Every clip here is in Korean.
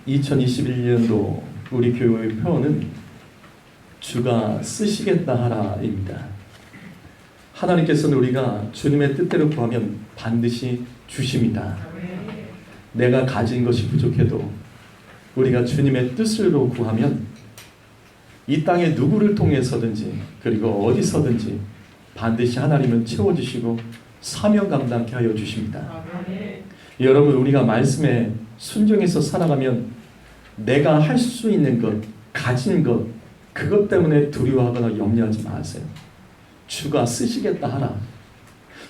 2021년도 우리 교회의 표어는 주가 쓰시겠다 하라입니다. 하나님께서는 우리가 주님의 뜻대로 구하면 반드시 주십니다. 내가 가진 것이 부족해도 우리가 주님의 뜻으로 구하면 이 땅에 누구를 통해서든지 그리고 어디서든지 반드시 하나님은 채워주시고 사명 감당케 하여 주십니다. 여러분, 우리가 말씀에 순종해서 살아가면 내가 할 수 있는 것, 가진 것, 그것 때문에 두려워하거나 염려하지 마세요. 주가 쓰시겠다 하라.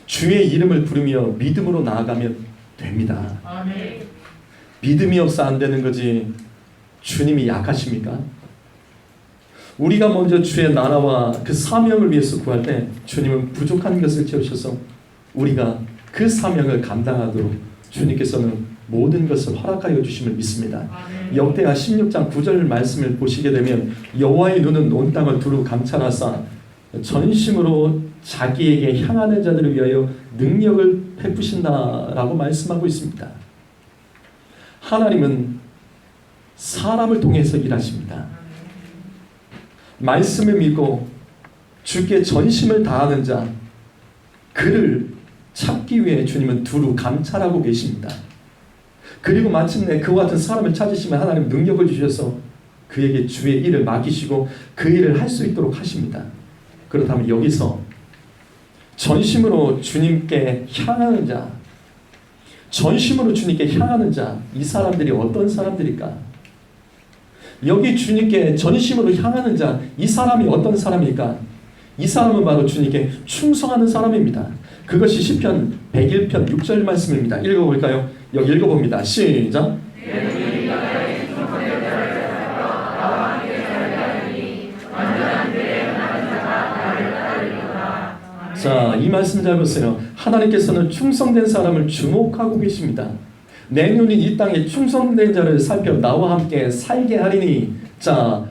주의 이름을 부르며 믿음으로 나아가면 됩니다. 믿음이 없어 안 되는 거지 주님이 약하십니까? 우리가 먼저 주의 나라와 그 사명을 위해서 구할 때 주님은 부족한 것을 채우셔서 우리가 그 사명을 감당하도록 주님께서는 모든 것을 허락하여 주심을 믿습니다. 역대하 16장 9절 말씀을 보시게 되면 여호와의 눈은 온 땅을 두루 감찰하사 전심으로 자기에게 향하는 자들을 위하여 능력을 베푸신다라고 말씀하고 있습니다. 하나님은 사람을 통해서 일하십니다. 말씀을 믿고 주께 전심을 다하는 자, 그를 찾기 위해 주님은 두루 감찰하고 계십니다. 그리고 마침내 그와 같은 사람을 찾으시면 하나님 능력을 주셔서 그에게 주의 일을 맡기시고 그 일을 할 수 있도록 하십니다. 그렇다면 여기서 전심으로 주님께 향하는 자, 전심으로 주님께 향하는 자, 이 사람들이 어떤 사람들일까? 여기 주님께 전심으로 향하는 자, 이 사람이 어떤 사람일까? 이 사람은 바로 주님께 충성하는 사람입니다. 그것이 시편 101편 6절 말씀입니다. 읽어볼까요? 여기 읽어봅니다. 시작. 자, 이 말씀 잘 보세요. 하나님께서는 충성된 사람을 주목하고 계십니다. 내 눈이 이 땅에 충성된 자를 살펴 나와 함께 살게 하리니. 자,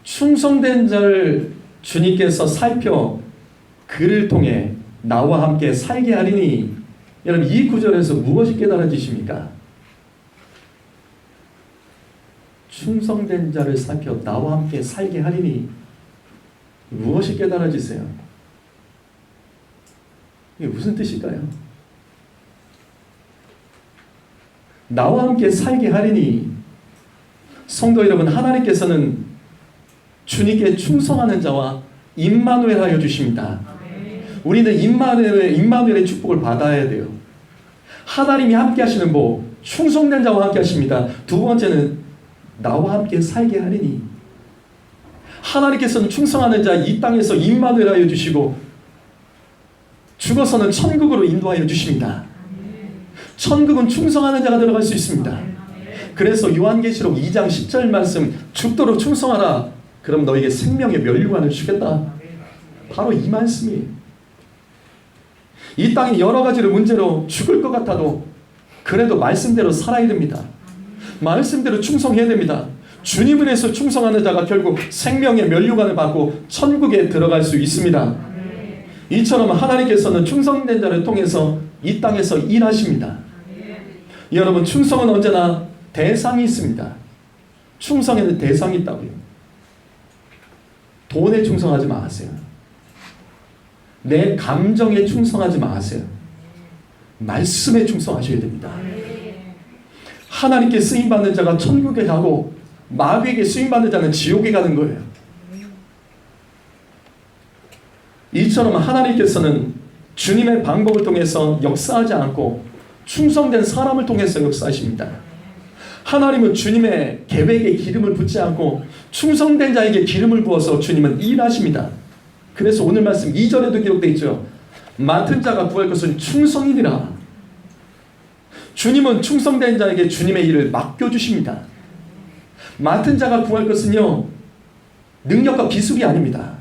충성된 자를 주님께서 살펴 그를 통해 나와 함께 살게 하리니. 여러분, 이 구절에서 무엇이 깨달아지십니까? 충성된 자를 살펴 나와 함께 살게 하리니. 무엇이 깨달아지세요? 이게 무슨 뜻일까요? 나와 함께 살게 하리니. 성도 여러분, 하나님께서는 주님께 충성하는 자와 임마누엘 하여 주십니다. 우리는 임마누엘의 축복을 받아야 돼요. 하나님이 함께 하시는 복, 충성된 자와 함께 하십니다. 두 번째는 나와 함께 살게 하리니. 하나님께서는 충성하는 자 이 땅에서 임마누엘 하여 주시고 죽어서는 천국으로 인도하여 주십니다. 천국은 충성하는 자가 들어갈 수 있습니다. 그래서 요한계시록 2장 10절 말씀, 죽도록 충성하라. 그럼 너에게 생명의 면류관을 주겠다. 바로 이 말씀이에요. 이 땅에 여러 가지로 문제로 죽을 것 같아도 그래도 말씀대로 살아야 됩니다. 말씀대로 충성해야 됩니다. 주님을 위해서 충성하는 자가 결국 생명의 면류관을 받고 천국에 들어갈 수 있습니다. 이처럼 하나님께서는 충성된 자를 통해서 이 땅에서 일하십니다. 여러분, 충성은 언제나 대상이 있습니다. 충성에는 대상이 있다고요. 돈에 충성하지 마세요. 내 감정에 충성하지 마세요. 말씀에 충성하셔야 됩니다. 하나님께 쓰임받는 자가 천국에 가고 마귀에게 쓰임받는 자는 지옥에 가는 거예요. 이처럼 하나님께서는 주님의 방법을 통해서 역사하지 않고 충성된 사람을 통해서 역사하십니다. 하나님은 주님의 계획에 기름을 붓지 않고 충성된 자에게 기름을 부어서 주님은 일하십니다. 그래서 오늘 말씀 2절에도 기록되어 있죠. 맡은 자가 구할 것은 충성이니라. 주님은 충성된 자에게 주님의 일을 맡겨주십니다. 맡은 자가 구할 것은요, 능력과 기술이 아닙니다.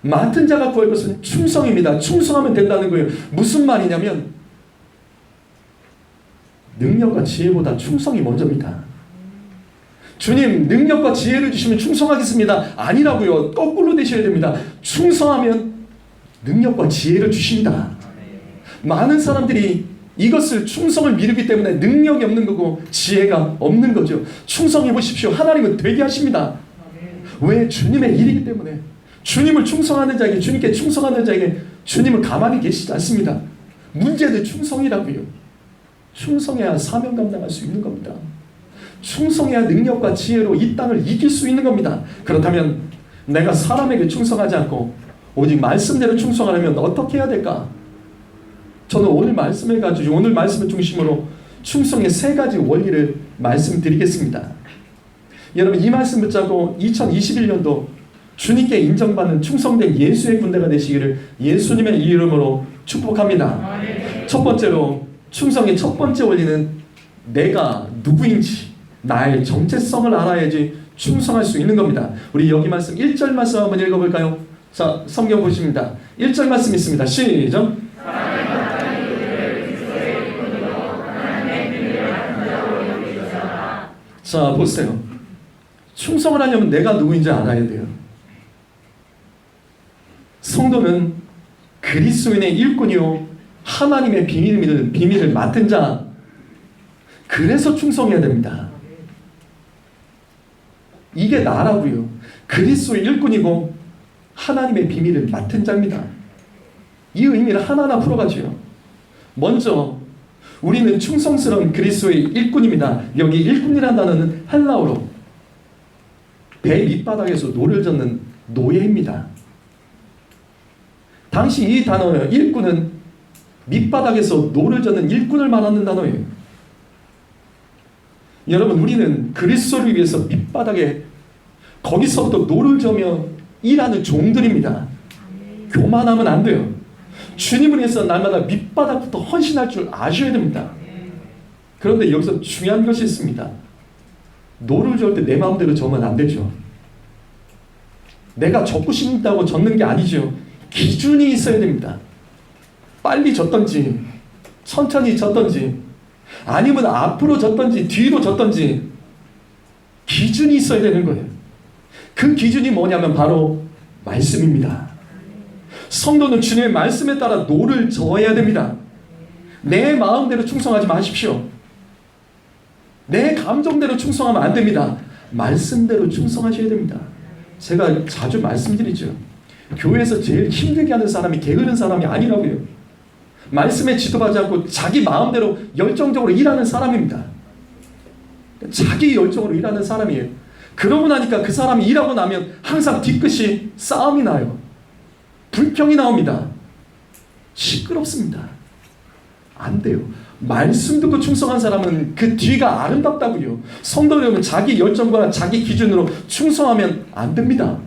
맡은 자가 구할 것은 충성입니다. 충성하면 된다는 거예요. 무슨 말이냐면 능력과 지혜보다 충성이 먼저입니다. 주님, 능력과 지혜를 주시면 충성하겠습니다. 아니라고요. 거꾸로 되셔야 됩니다. 충성하면 능력과 지혜를 주십니다. 많은 사람들이 이것을 충성을 미루기 때문에 능력이 없는 거고 지혜가 없는 거죠. 충성해 보십시오. 하나님은 되게 하십니다. 왜? 주님의 일이기 때문에. 주님을 충성하는 자에게, 주님께 충성하는 자에게 주님은 가만히 계시지 않습니다. 문제는 충성이라고요. 충성해야 사명 감당할 수 있는 겁니다. 충성해야 능력과 지혜로 이 땅을 이길 수 있는 겁니다. 그렇다면 내가 사람에게 충성하지 않고 오직 말씀대로 충성하려면 어떻게 해야 될까? 저는 오늘 말씀을 가지고, 오늘 말씀을 중심으로 충성의 3가지 원리를 말씀드리겠습니다. 여러분, 이 말씀 붙잡고 2021년도 주님께 인정받는 충성된 예수의 군대가 되시기를 예수님의 이름으로 축복합니다. 첫 번째로, 충성의 첫 번째 원리는 내가 누구인지, 나의 정체성을 알아야지 충성할 수 있는 겁니다. 우리 여기 말씀 1절 말씀 한번 읽어볼까요? 자, 성경 보십니다. 1절 말씀 있습니다. 시작. 자, 보세요. 충성을 하려면 내가 누구인지 알아야 돼요. 성도는 그리스도인의 일꾼이요 하나님의 비밀을 맡은 자, 그래서 충성해야 됩니다. 이게 나라고요. 그리스도의 일꾼이고 하나님의 비밀을 맡은 자입니다. 이 의미를 하나하나 풀어가지요. 먼저 우리는 충성스러운 그리스도의 일꾼입니다. 여기 일꾼이라는 단어는 헬라어로 배 밑바닥에서 노를 젓는 노예입니다. 당시 이 단어요, 일꾼은 밑바닥에서 노를 젓는 일꾼을 말하는 단어예요. 여러분, 우리는 그리스도를 위해서 밑바닥에 거기서부터 노를 저며 일하는 종들입니다. 교만하면 안 돼요. 주님을 위해서 날마다 밑바닥부터 헌신할 줄 아셔야 됩니다. 그런데 여기서 중요한 것이 있습니다. 노를 저을 때 내 마음대로 저으면 안 되죠. 내가 젓고 싶다고 젓는 게 아니죠. 기준이 있어야 됩니다. 빨리 젓던지 천천히 젓던지 아니면 앞으로 젓던지 뒤로 젓던지 기준이 있어야 되는 거예요. 그 기준이 뭐냐면 바로 말씀입니다. 성도는 주님의 말씀에 따라 노를 저어야 됩니다. 내 마음대로 충성하지 마십시오. 내 감정대로 충성하면 안 됩니다. 말씀대로 충성하셔야 됩니다. 제가 자주 말씀드리죠. 교회에서 제일 힘들게 하는 사람이 게으른 사람이 아니라고요. 말씀에 지도하지 않고 자기 마음대로 열정적으로 일하는 사람입니다. 자기 열정으로 일하는 사람이에요. 그러고 나니까 그 사람이 일하고 나면 항상 뒤끝이 싸움이 나요. 불평이 나옵니다. 시끄럽습니다. 안 돼요. 말씀 듣고 충성한 사람은 그 뒤가 아름답다고요. 성도 여러분, 자기 열정과 자기 기준으로 충성하면 안 됩니다.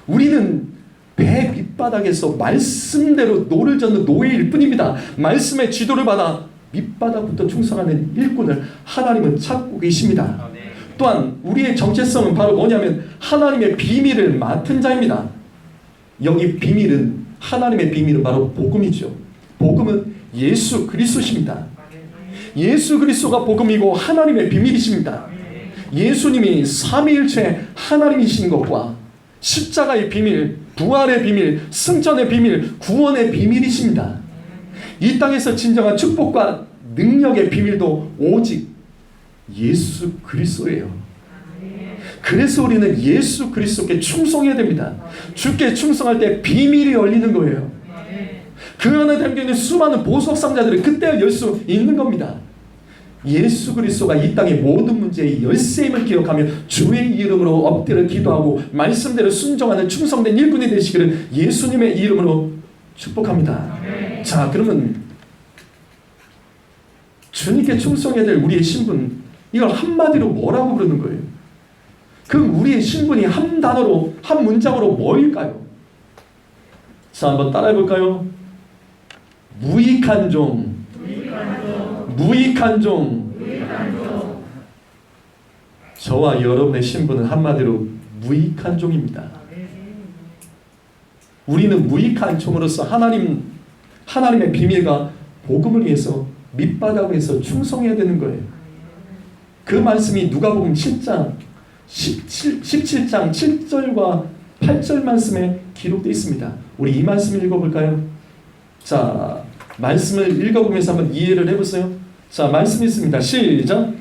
우리는 배 밑바닥에서 말씀대로 노를 젓는 노예일 뿐입니다. 말씀의 지도를 받아 밑바닥부터 충성하는 일꾼을 하나님은 찾고 계십니다. 또한 우리의 정체성은 바로 뭐냐면 하나님의 비밀을 맡은 자입니다. 여기 비밀은, 하나님의 비밀은 바로 복음이죠. 복음은 예수 그리스도십니다. 예수 그리스도가 복음이고 하나님의 비밀이십니다. 예수님이 삼위일체 하나님이신 것과 십자가의 비밀, 부활의 비밀, 승천의 비밀, 구원의 비밀이십니다. 이 땅에서 진정한 축복과 능력의 비밀도 오직 예수 그리스도예요. 그래서 우리는 예수 그리스도께 충성해야 됩니다. 주께 충성할 때 비밀이 열리는 거예요. 그 안에 담겨있는 수많은 보석 상자들을 그때 열 수 있는 겁니다. 예수 그리스도가 이 땅의 모든 문제의 열쇠임을 기억하며 주의 이름으로 엎드려 기도하고 말씀대로 순종하는 충성된 일꾼이 되시기를 예수님의 이름으로 축복합니다. 자, 그러면 주님께 충성해야 될 우리의 신분, 이걸 한마디로 뭐라고 부르는 거예요? 그럼 우리의 신분이 한 단어로, 한 문장으로 뭐일까요? 자, 한번 따라해 볼까요? 무익한 종. 무익한 종. 저와 여러분의 신분은 한마디로 무익한 종입니다. 우리는 무익한 종으로서 하나님의 비밀과 복음을 위해서 밑바닥에서 충성해야 되는 거예요. 그 말씀이 누가복음 7장 17장 7절과 8절 말씀에 기록되어 있습니다. 우리 이 말씀 읽어볼까요? 자, 말씀을 읽어보면서 한번 이해를 해보세요. 자, 말씀 있습니다. 시작.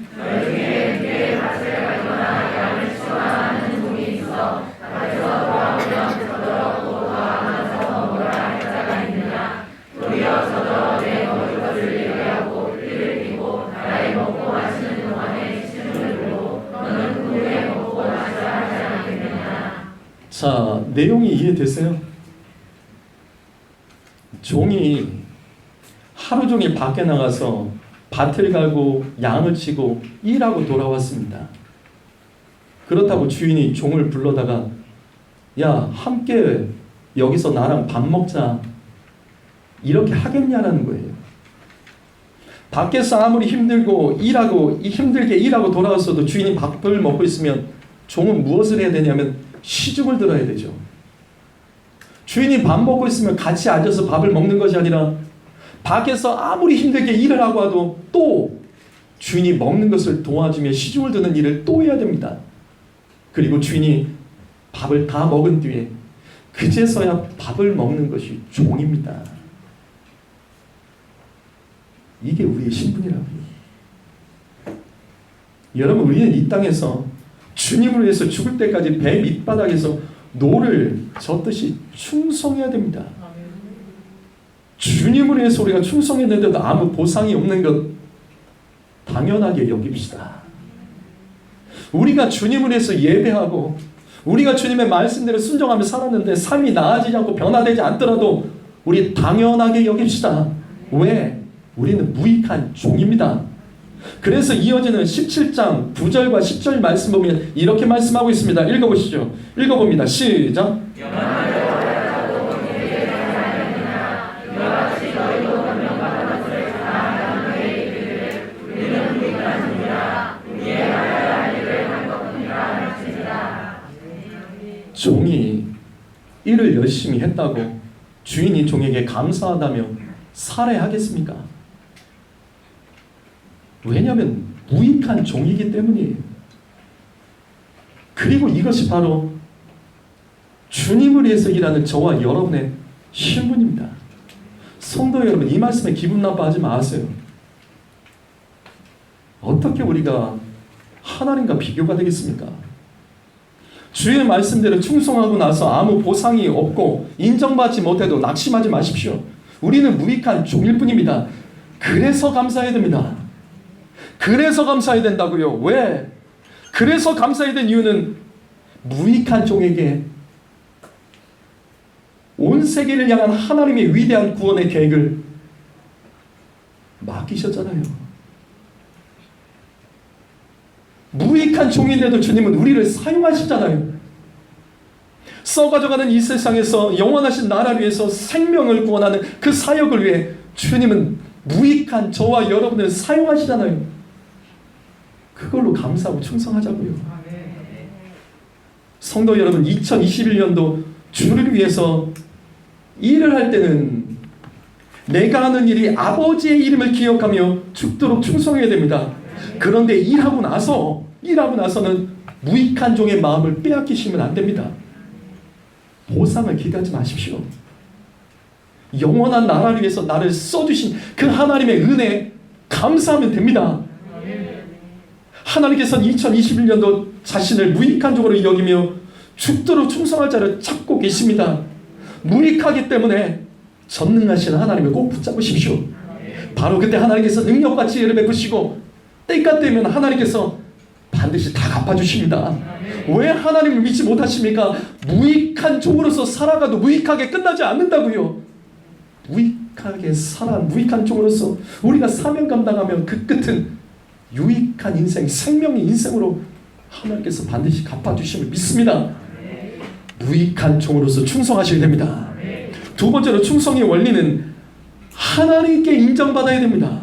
자, 내용이 이해되세요? 종이 하루 종일 밖에 나가서 밭을 갈고 양을 치고 일하고 돌아왔습니다. 그렇다고 주인이 종을 불러다가 야, 함께 여기서 나랑 밥 먹자 이렇게 하겠냐라는 거예요. 밖에서 아무리 힘들고 힘들게 일하고 돌아왔어도 주인이 밥을 먹고 있으면 종은 무엇을 해야 되냐면 시중을 들어야 되죠. 주인이 밥 먹고 있으면 같이 앉아서 밥을 먹는 것이 아니라 밖에서 아무리 힘들게 일을 하고 와도 또 주인이 먹는 것을 도와주며 시중을 드는 일을 또 해야 됩니다. 그리고 주인이 밥을 다 먹은 뒤에 그제서야 밥을 먹는 것이 종입니다. 이게 우리의 신분이라고요. 여러분, 우리는 이 땅에서 주님을 위해서 죽을 때까지 배 밑바닥에서 노를 젓듯이 충성해야 됩니다. 주님을 위해서 우리가 충성했는데도 아무 보상이 없는 것 당연하게 여깁시다. 우리가 주님을 위해서 예배하고 우리가 주님의 말씀대로 순종하며 살았는데 삶이 나아지지 않고 변화되지 않더라도 우리 당연하게 여깁시다. 왜? 우리는 무익한 종입니다. 그래서 이어지는 17장 9절과 10절 말씀 보면 이렇게 말씀하고 있습니다. 읽어보시죠. 읽어봅니다. 시작. 종이 일을 열심히 했다고 주인이 종에게 감사하다며 살해하겠습니까? 왜냐하면 무익한 종이기 때문이에요. 그리고 이것이 바로 주님을 위해서 일하는 저와 여러분의 신분입니다. 성도 여러분, 이 말씀에 기분 나빠하지 마세요. 어떻게 우리가 하나님과 비교가 되겠습니까? 주의 말씀대로 충성하고 나서 아무 보상이 없고 인정받지 못해도 낙심하지 마십시오. 우리는 무익한 종일 뿐입니다. 그래서 감사해야 됩니다. 그래서 감사해야 된다고요. 왜? 그래서 감사해야 된 이유는 무익한 종에게 온 세계를 향한 하나님의 위대한 구원의 계획을 맡기셨잖아요. 무익한 종인데도 주님은 우리를 사용하시잖아요. 썩어져가는 이 세상에서 영원하신 나라를 위해서 생명을 구원하는 그 사역을 위해 주님은 무익한 저와 여러분을 사용하시잖아요. 그걸로 감사하고 충성하자고요. 성도 여러분, 2021년도 주를 위해서 일을 할 때는 내가 하는 일이 아버지의 이름을 기억하며 죽도록 충성해야 됩니다. 그런데 일하고 나서는 무익한 종의 마음을 빼앗기시면 안 됩니다. 보상을 기대하지 마십시오. 영원한 나라를 위해서 나를 써주신 그 하나님의 은혜에 감사하면 됩니다. 하나님께서는 2021년도 자신을 무익한 종으로 여기며 죽도록 충성할 자를 찾고 계십니다. 무익하기 때문에 전능하신 하나님을 꼭 붙잡으십시오. 바로 그때 하나님께서 능력과 지혜를 베푸시고 때가 되면 하나님께서 반드시 다 갚아주십니다. 왜 하나님을 믿지 못하십니까? 무익한 종으로서 살아가도 무익하게 끝나지 않는다고요. 무익한 종으로서 우리가 사명 감당하면 그 끝은 유익한 인생, 생명의 인생으로 하나님께서 반드시 갚아주심을 믿습니다. 무익한 종으로서 충성하셔야 됩니다. 두 번째로 충성의 원리는 하나님께 인정받아야 됩니다.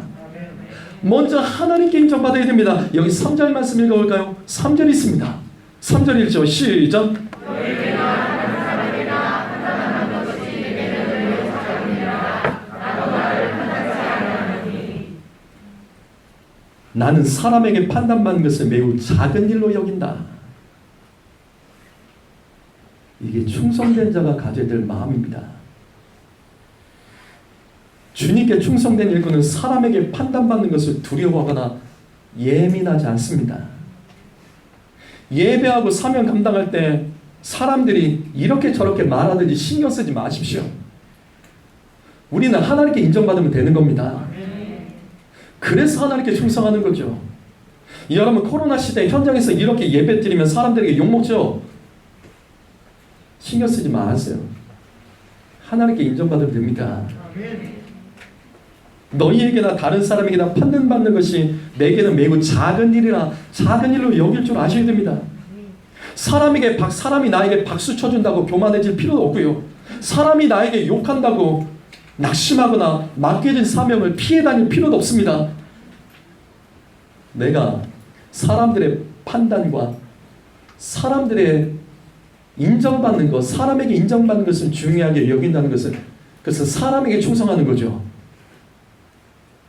먼저 하나님께 인정받아야 됩니다. 여기 3절 말씀 읽어볼까요? 3절 있습니다. 3절 읽죠. 시작. 나는 사람에게 판단받는 것을 매우 작은 일로 여긴다. 이게 충성된 자가 가져야 될 마음입니다. 주님께 충성된 일꾼은 사람에게 판단받는 것을 두려워하거나 예민하지 않습니다. 예배하고 사명 감당할 때 사람들이 이렇게 저렇게 말하든지 신경 쓰지 마십시오. 우리는 하나님께 인정받으면 되는 겁니다. 그래서 하나님께 충성하는 거죠. 여러분, 코로나 시대 현장에서 이렇게 예배 드리면 사람들에게 욕먹죠? 신경 쓰지 마세요. 하나님께 인정받으면 됩니다. 너희에게나 다른 사람에게나 판단받는 것이 내게는 매우 작은 일이라 작은 일로 여길 줄 아셔야 됩니다. 사람이 나에게 박수 쳐준다고 교만해질 필요도 없고요. 사람이 나에게 욕한다고 낙심하거나 맡겨진 사명을 피해 다닐 필요도 없습니다. 내가 사람들의 판단과 사람들의 인정받는 것, 사람에게 인정받는 것을 중요하게 여긴다는 것은 그것은 사람에게 충성하는 거죠.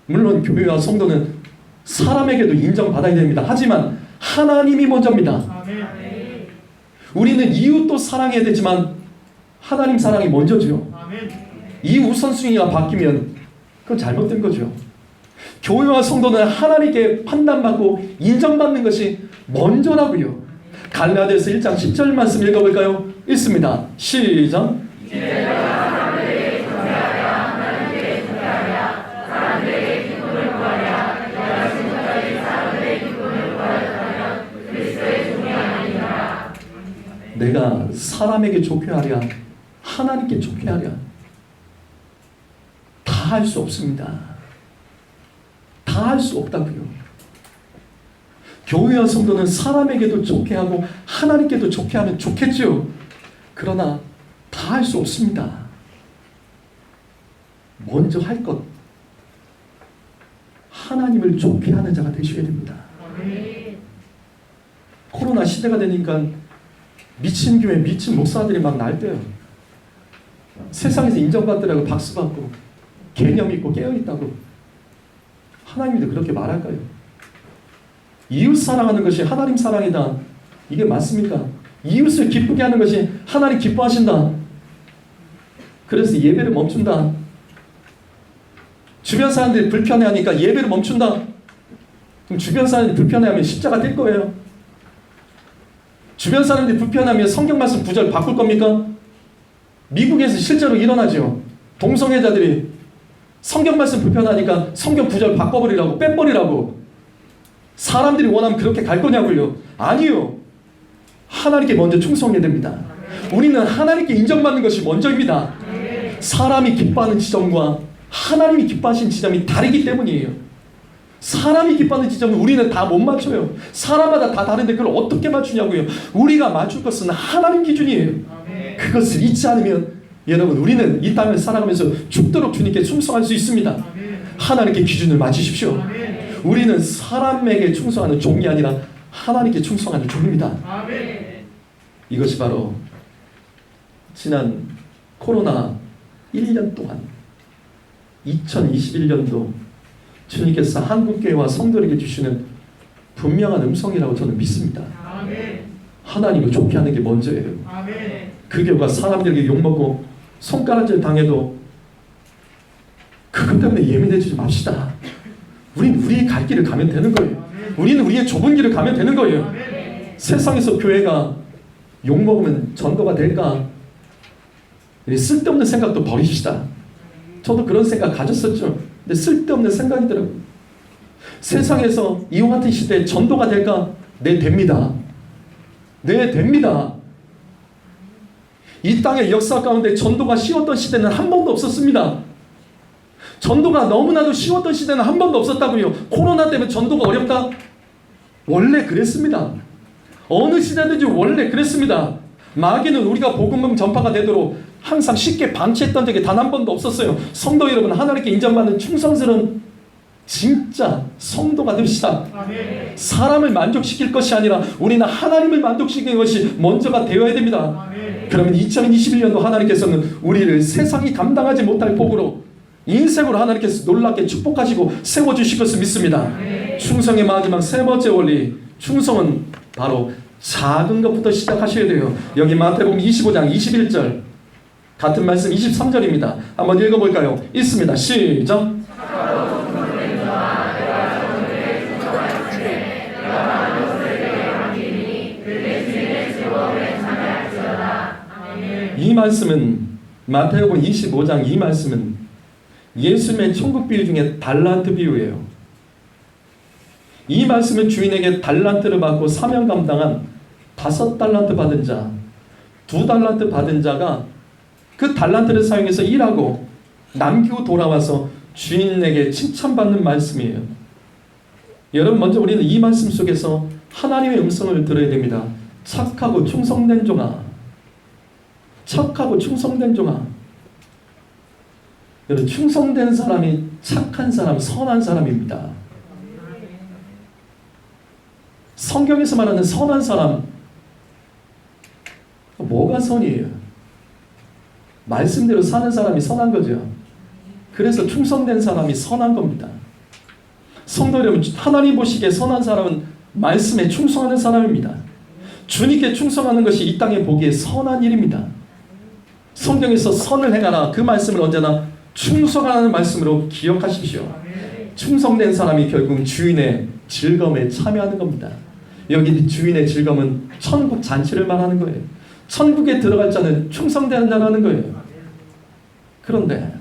물론 교회와 성도는 사람에게도 인정받아야 됩니다. 하지만 하나님이 먼저입니다. 우리는 이웃도 사랑해야 되지만 하나님 사랑이 먼저죠. 이 우선순위가 바뀌면 그건 잘못된 거죠. 교회와 성도는 하나님께 판단받고 인정받는 것이 먼저라고요. 갈라디아서 1장 10절 말씀 읽어볼까요? 읽습니다. 시작. 내가 사람에게 좋게 하랴 하나님께 좋게 하랴 다 할 수 없습니다. 다 할 수 없다고요. 교회와 성도는 사람에게도 좋게 하고 하나님께도 좋게 하면 좋겠죠. 그러나 다 할 수 없습니다. 먼저 할 것, 하나님을 좋게 하는 자가 되셔야 됩니다. 코로나 시대가 되니까 미친 교회, 미친 목사들이 막 날때요. 세상에서 인정받더라고 박수받고 개념 있고 깨어있다고. 하나님도 그렇게 말할까요? 이웃 사랑하는 것이 하나님 사랑이다. 이게 맞습니까? 이웃을 기쁘게 하는 것이 하나님 기뻐하신다. 그래서 예배를 멈춘다. 주변 사람들이 불편해하니까 예배를 멈춘다. 그럼 주변 사람들이 불편해하면 십자가 뗄 거예요. 주변 사람들이 불편하면 성경 말씀 구절 바꿀 겁니까? 미국에서 실제로 일어나죠. 동성애자들이 성경 말씀 불편하니까 성경 구절 바꿔버리라고 빼버리라고. 사람들이 원하면 그렇게 갈 거냐고요? 아니요. 하나님께 먼저 충성해야 됩니다. 우리는 하나님께 인정받는 것이 먼저입니다. 사람이 기뻐하는 지점과 하나님이 기뻐하시는 지점이 다르기 때문이에요. 사람이 기뻐하는 지점은 우리는 다 못 맞춰요. 사람마다 다 다른데 그걸 어떻게 맞추냐고요. 우리가 맞출 것은 하나님 기준이에요. 그것을 잊지 않으면 여러분 우리는 이 땅을 살아가면서 죽도록 주님께 충성할 수 있습니다. 하나님께 기준을 맞추십시오. 우리는 사람에게 충성하는 종이 아니라 하나님께 충성하는 종입니다. 이것이 바로 지난 코로나 1년 동안 2021년도 주님께서 한국교회와 성도에게 주시는 분명한 음성이라고 저는 믿습니다. 하나님을 좋게 하는 게 먼저예요. 그 결과 사람들에게 욕먹고 손가락질 당해도 그것 때문에 예민해지지 맙시다. 우리는 우리의 갈 길을 가면 되는 거예요. 우리는 우리의 좁은 길을 가면 되는 거예요. 세상에서 교회가 욕먹으면 전도가 될까? 쓸데없는 생각도 버리시다. 저도 그런 생각 가졌었죠. 근데 쓸데없는 생각이더라고요. 세상에서 이와 같은 시대에 전도가 될까? 네, 됩니다. 네, 됩니다. 이 땅의 역사 가운데 전도가 쉬웠던 시대는 한 번도 없었습니다. 전도가 너무나도 쉬웠던 시대는 한 번도 없었다고요. 코로나 때문에 전도가 어렵다? 원래 그랬습니다. 어느 시대든지 원래 그랬습니다. 마귀는 우리가 복음 전파가 되도록 항상 쉽게 방치했던 적이 단 한 번도 없었어요. 성도 여러분, 하나님께 인정받는 충성스러운 진짜 성도가 됩시다. 사람을 만족시킬 것이 아니라 우리는 하나님을 만족시키는 것이 먼저가 되어야 됩니다. 그러면 2021년도 하나님께서는 우리를 세상이 감당하지 못할 복으로 인생으로 하나님께서 놀랍게 축복하시고 세워주실 것을 믿습니다. 충성의 마지막 세 번째 원리, 충성은 바로 작은 것부터 시작하셔야 돼요. 여기 마태복음 25장 21절 같은 말씀 23절입니다. 한번 읽어볼까요? 있습니다. 시작. 이 말씀은 마태복음 25장 이 말씀은 예수님의 천국 비유 중에 달란트 비유예요. 이 말씀은 주인에게 달란트를 받고 사명 감당한 5달란트 받은 자, 2달란트 받은 자가 그 달란트를 사용해서 일하고 남기고 돌아와서 주인에게 칭찬받는 말씀이에요. 여러분, 먼저 우리는 이 말씀 속에서 하나님의 음성을 들어야 됩니다. 착하고 충성된 종아, 착하고 충성된 종아. 여러분, 충성된 사람이 착한 사람, 선한 사람입니다. 성경에서 말하는 선한 사람, 뭐가 선이에요? 말씀대로 사는 사람이 선한 거죠. 그래서 충성된 사람이 선한 겁니다. 성도 여러분, 하나님 보시기에 선한 사람은 말씀에 충성하는 사람입니다. 주님께 충성하는 것이 이 땅에 보기에 선한 일입니다. 성경에서 선을 행하라, 그 말씀을 언제나 충성하는 말씀으로 기억하십시오. 충성된 사람이 결국 주인의 즐거움에 참여하는 겁니다. 여기 주인의 즐거움은 천국 잔치를 말하는 거예요. 천국에 들어갈 자는 충성된 자라는 거예요. 그런데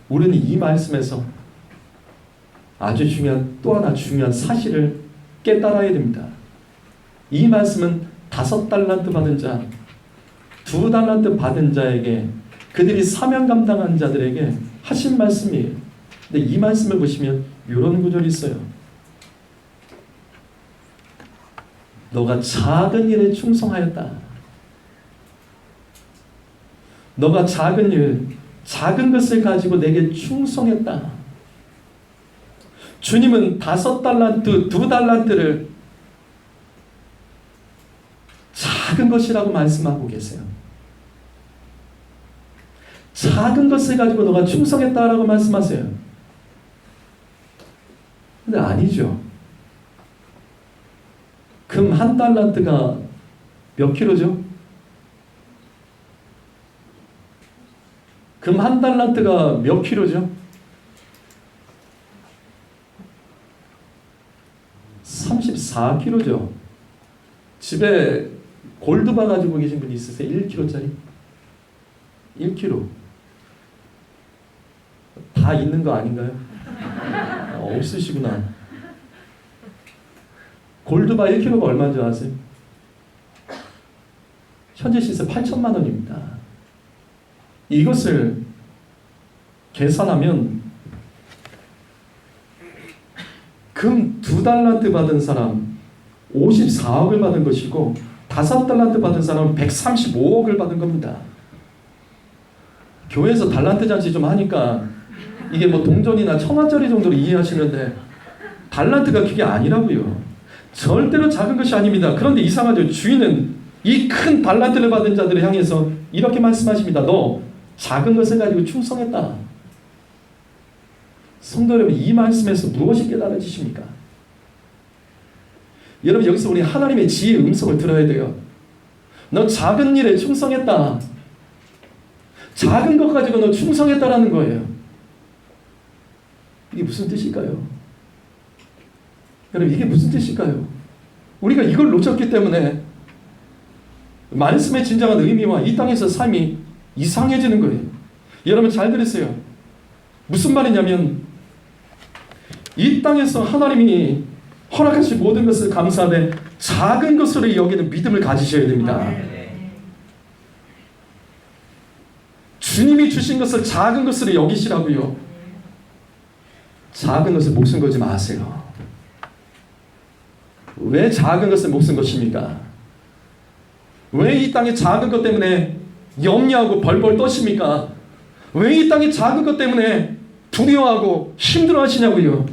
우리는 이 말씀에서 아주 중요한, 또 하나 중요한 사실을 깨달아야 됩니다. 이 말씀은 5달란트 받은 자, 2달란트 받은 자에게, 그들이 사명 감당한 자들에게 하신 말씀이에요. 근데 이 말씀을 보시면 이런 구절이 있어요. 너가 작은 일에 충성하였다. 너가 작은 일, 작은 것을 가지고 내게 충성했다. 주님은 5달란트, 2달란트를 작은 것이라고 말씀하고 계세요. 작은 것을 가지고 너가 충성했다라고 말씀하세요. 근데 아니죠. 금 1달란트가 몇 킬로죠? 금 1달란트가 몇 킬로죠? 34kg죠. 집에 골드바 가지고 계신 분 있으세요? 1kg짜리? 1kg. 다 있는 거 아닌가요? 없으시구나. 골드바 1kg가 얼마인 줄 아세요? 현재 시세 8천만 원입니다. 이것을 계산하면 금 2달란트 받은 사람 54억을 받은 것이고 5달란트 받은 사람은 135억을 받은 겁니다. 교회에서 달란트 잔치 좀 하니까 이게 뭐 동전이나 1,000원짜리 정도로 이해하시는데 달란트가 그게 아니라고요. 절대로 작은 것이 아닙니다. 그런데 이상하죠. 주인은 이 큰 달란트를 받은 자들을 향해서 이렇게 말씀하십니다. 너 작은 것을 가지고 충성했다. 성도 여러분, 이 말씀에서 무엇이 깨달아지십니까? 여러분, 여기서 우리 하나님의 지혜의 음성을 들어야 돼요. 너 작은 일에 충성했다. 작은 것 가지고 너 충성했다라는 거예요. 이게 무슨 뜻일까요? 여러분, 이게 무슨 뜻일까요? 우리가 이걸 놓쳤기 때문에 말씀의 진정한 의미와 이 땅에서 삶이 이상해지는 거예요. 여러분 잘 들으세요. 무슨 말이냐면 이 땅에서 하나님이 허락하신 모든 것을 감사하되 작은 것으로 여기는 믿음을 가지셔야 됩니다. 주님이 주신 것을 작은 것으로 여기시라고요. 작은 것을 목숨 걸지 마세요. 왜 작은 것을 목숨 것입니까? 왜 이 땅의 작은 것 때문에 염려하고 벌벌 떠십니까? 왜 이 땅의 작은 것 때문에 두려워하고 힘들어 하시냐고요.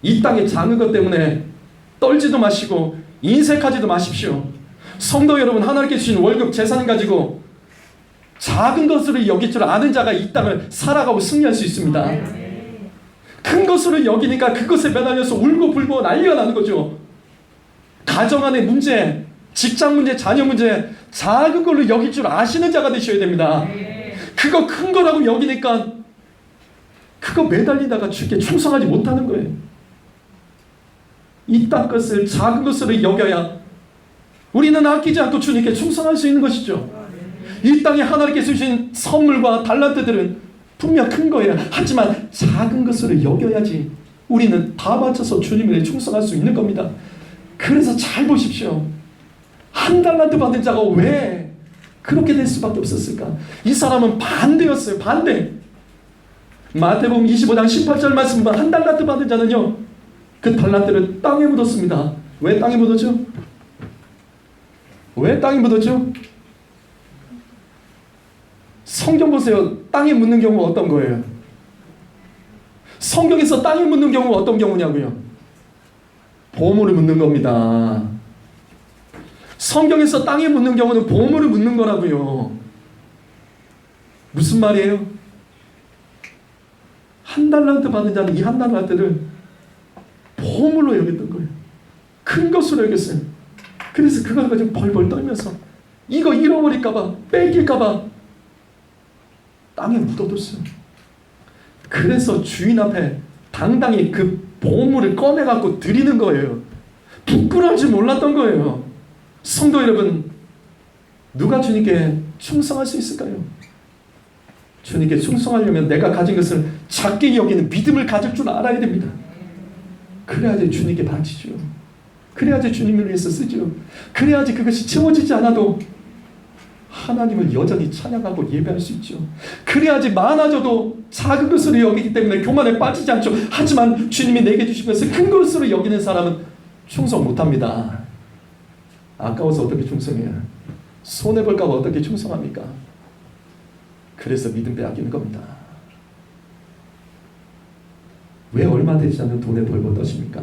이 땅의 작은 것 때문에 떨지도 마시고 인색하지도 마십시오. 성도 여러분, 하나님께 주신 월급 재산 가지고 작은 것으로 여길 줄 아는 자가 이 땅을 살아가고 승리할 수 있습니다. 큰 것으로 여기니까 그것에 매달려서 울고 불고 난리가 나는 거죠. 가정 안의 문제, 직장 문제, 자녀 문제 작은 걸로 여길 줄 아시는 자가 되셔야 됩니다. 그거 큰 거라고 여기니까 그거 매달리다가 주께 충성하지 못하는 거예요. 이 땅 것을 작은 것으로 여겨야 우리는 아끼지 않고 주님께 충성할 수 있는 것이죠. 이 땅에 하나님께서 주신 선물과 달란트들은 분명 큰 거예요. 하지만 작은 것으로 여겨야지 우리는 다 맞춰서 주님께 충성할 수 있는 겁니다. 그래서 잘 보십시오. 한 달란트 받은 자가 왜 그렇게 될 수밖에 없었을까? 이 사람은 반대였어요. 반대. 마태복음 25장 18절 말씀 보면 한 달란트 받은 자는요, 그 달란트를 땅에 묻었습니다. 왜 땅에 묻었죠? 왜 땅에 묻었죠? 성경 보세요. 땅에 묻는 경우가 어떤 거예요? 성경에서 땅에 묻는 경우가 어떤 경우냐고요? 보물을 묻는 겁니다. 성경에서 땅에 묻는 경우는 보물을 묻는 거라고요. 무슨 말이에요? 한 달란트 받은 자는 이 한 달란트를 보물로 여겼던 거예요. 큰 것으로 여겼어요. 그래서 그걸 가지고 벌벌 떨면서 이거 잃어버릴까봐, 뺏길까봐 땅에 묻어뒀어요. 그래서 주인 앞에 당당히 그 보물을 꺼내갖고 드리는 거예요. 부끄러울 줄 몰랐던 거예요. 성도 여러분, 누가 주님께 충성할 수 있을까요? 주님께 충성하려면 내가 가진 것을 작게 여기는 믿음을 가질 줄 알아야 됩니다. 그래야지 주님께 바치죠. 그래야지 주님을 위해서 쓰죠. 그래야지 그것이 채워지지 않아도 하나님을 여전히 찬양하고 예배할 수 있죠. 그래야지 많아져도 작은 것으로 여기기 때문에 교만에 빠지지 않죠. 하지만 주님이 내게 주신 것을 큰 것으로 여기는 사람은 충성 못합니다. 아까워서 어떻게 충성해요? 손해볼까 봐 어떻게 충성합니까? 그래서 믿음 빼앗기는 겁니다. 왜 얼마 되지 않는 돈에 벌벌 떠십니까?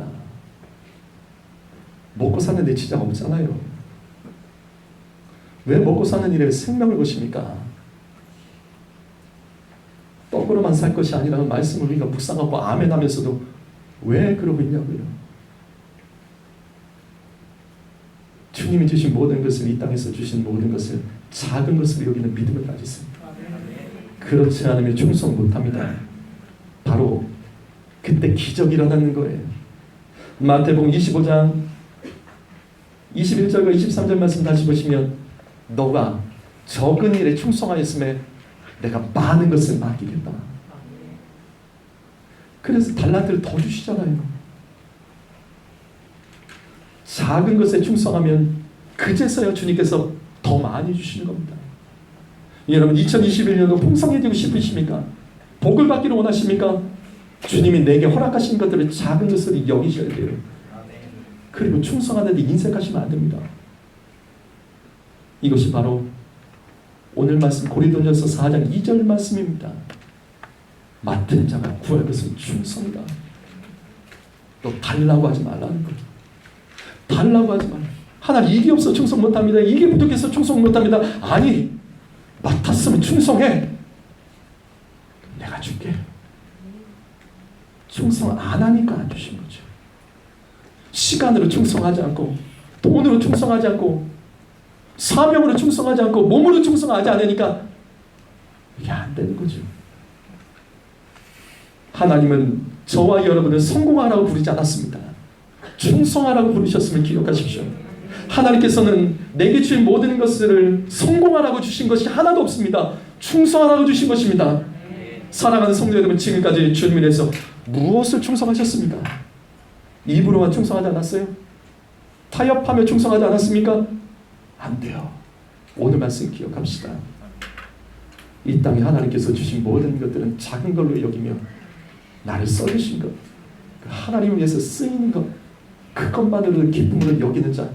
먹고 사는 데 지장 없잖아요. 왜 먹고 사는 일에 생명을 거십니까? 떡으로만 살 것이 아니라는 말씀을 우리가 묵상하고 아멘하면서도 왜 그러고 있냐고요. 주님이 주신 모든 것을, 이 땅에서 주신 모든 것을 작은 것으로 여기는 믿음을 가지습니다. 그렇지 않으면 충성 못합니다. 바로 그때 기적이 일어나는 거예요. 마태복음 25장 21절과 23절 말씀 다시 보시면 너가 적은 일에 충성하였음에 내가 많은 것을 맡기겠다. 그래서 달란트를 더 주시잖아요. 작은 것에 충성하면 그제서야 주님께서 더 많이 주시는 겁니다. 여러분 2021년도 풍성해지고 싶으십니까? 복을 받기를 원하십니까? 주님이 내게 허락하신 것들을 작은 것으로 여기셔야 돼요. 그리고 충성하는데 인색하시면 안 됩니다. 이것이 바로 오늘 말씀 고린도전서 4장 2절 말씀입니다. 맡은 자가 구할 것은 충성이다. 너 달라고 하지 말라는 거예요. 달라고 하지 말라. 하나님 이게 없어 충성 못합니다. 이게 부족해서 충성 못합니다. 아니, 맡았으면 충성해. 내가 줄게. 충성 안 하니까 안 주신 거죠. 시간으로 충성하지 않고, 돈으로 충성하지 않고, 사명으로 충성하지 않고, 몸으로 충성하지 않으니까 이게 안 되는 거죠. 하나님은 저와 여러분을 성공하라고 부르지 않았습니다. 충성하라고 부르셨음을 기억하십시오. 하나님께서는 내게 주신 모든 것을 성공하라고 주신 것이 하나도 없습니다. 충성하라고 주신 것입니다. 사랑하는 성도 여러분, 지금까지 주님을 위해서 무엇을 충성하셨습니까? 입으로만 충성하지 않았어요? 타협하며 충성하지 않았습니까? 안 돼요. 오늘 말씀 기억합시다. 이 땅에 하나님께서 주신 모든 것들은 작은 걸로 여기며 나를 써주신 것, 하나님을 위해서 쓰이는 것, 그것만으로도 기쁨으로 여기는 자,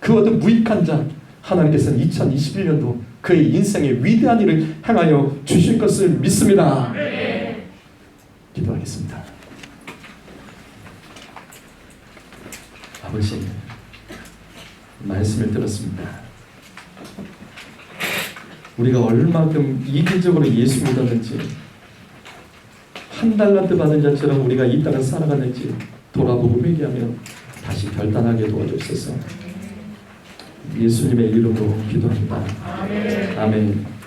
그와도 무익한 자, 하나님께서는 2021년도 그의 인생의 위대한 일을 행하여 주실 것을 믿습니다. 기도하겠습니다. 아버지, 말씀을 들었습니다. 우리가 얼마큼 이기적으로 예수 믿었는지, 한 달란트 받은 자처럼 우리가 이 땅을 살아갔는지 돌아보고 회개하며 다시 결단하게 도와주셔서 예수님의 이름으로 기도합니다. 아멘.